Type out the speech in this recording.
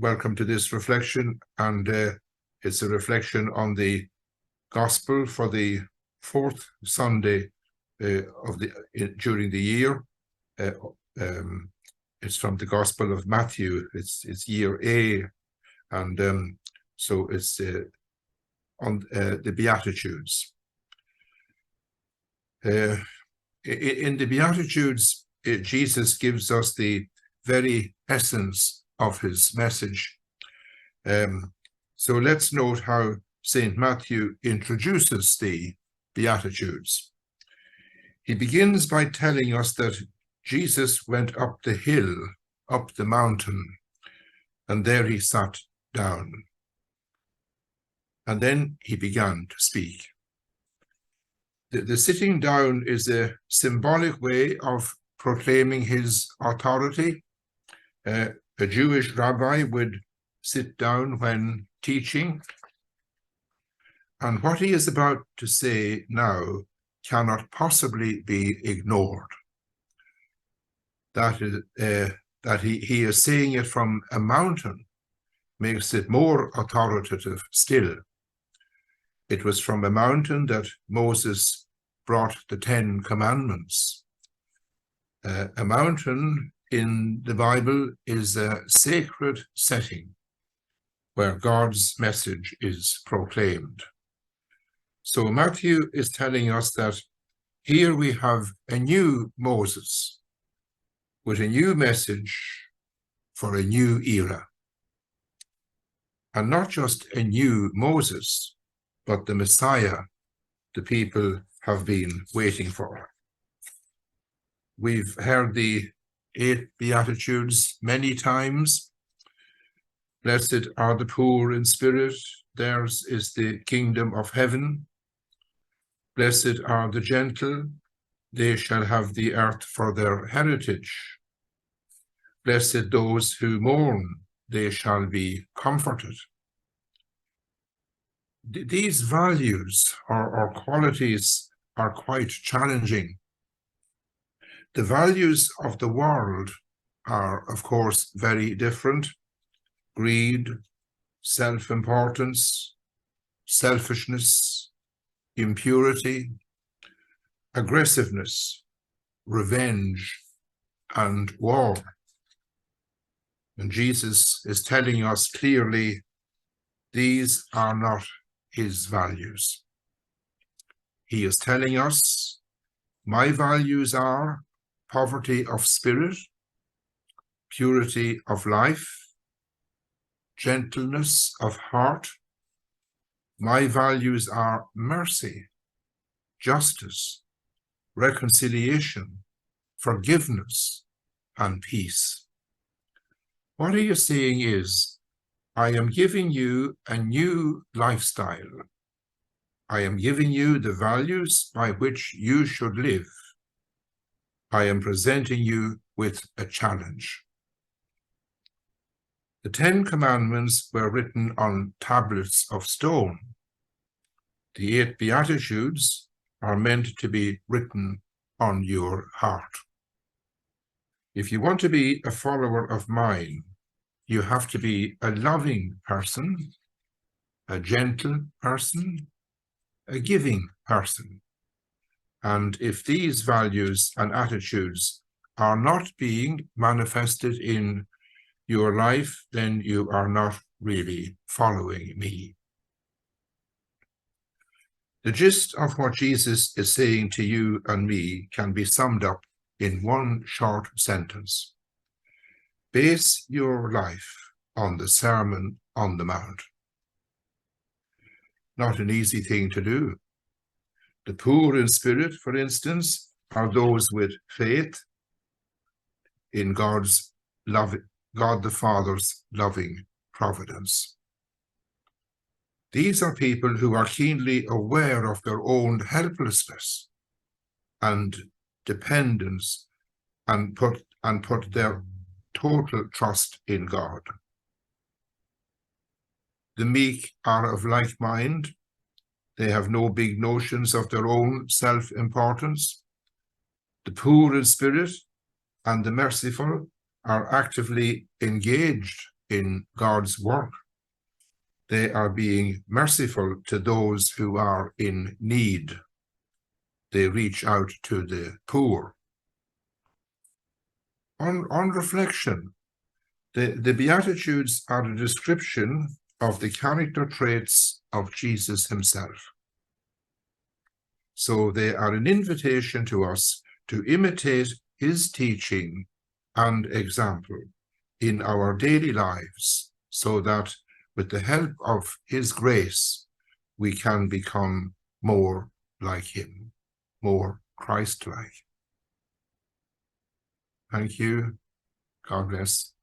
welcome to this reflection, and it's a reflection on the Gospel for the fourth Sunday during the year. It's from the Gospel of Matthew. It's year A, and so it's on the Beatitudes. In the Beatitudes, Jesus gives us the very essence of his message. So let's note how St. Matthew introduces the Beatitudes. He begins by telling us that Jesus went up the hill, up the mountain, and there he sat down. And then he began to speak. The sitting down is a symbolic way of proclaiming his authority. A Jewish rabbi would sit down when teaching, and what he is about to say now cannot possibly be ignored. That he is saying it from a mountain makes it more authoritative still. It was from a mountain that Moses brought the 10 Commandments. A mountain in the Bible is a sacred setting where God's message is proclaimed. So Matthew is telling us that here we have a new Moses with a new message for a new era. And not just a new Moses, but the Messiah the people have been waiting for. We've heard the 8 Beatitudes many times. Blessed are the poor in spirit, theirs is the kingdom of heaven. Blessed are the gentle, they shall have the earth for their heritage. Blessed those who mourn, they shall be comforted. These values or qualities are quite challenging. The values of the world are, of course, very different. Greed, self-importance, selfishness, impurity, aggressiveness, revenge, and war. And Jesus is telling us clearly these are not his values. He is telling us, my values are poverty of spirit, purity of life, gentleness of heart. My values are mercy, justice, reconciliation, forgiveness, and peace. What he is saying is, I am giving you a new lifestyle. I am giving you the values by which you should live. I am presenting you with a challenge. The 10 Commandments were written on tablets of stone. The 8 Beatitudes are meant to be written on your heart. If you want to be a follower of mine, you have to be a loving person, a gentle person, a giving person. And if these values and attitudes are not being manifested in your life, then you are not really following me. The gist of what Jesus is saying to you and me can be summed up in one short sentence. Base your life on the Sermon on the Mount. Not an easy thing to do. The poor in spirit, for instance, are those with faith in God the Father's loving providence. These are people who are keenly aware of their own helplessness and dependence and put their total trust in God. The meek are of like mind. They have no big notions of their own self-importance. The poor in spirit and the merciful are actively engaged in God's work. They are being merciful to those who are in need. They reach out to the poor. On reflection, the Beatitudes are a description of the character traits of Jesus himself. So they are an invitation to us to imitate his teaching and example in our daily lives, so that with the help of his grace, we can become more like him, more Christ-like. Thank you. God bless.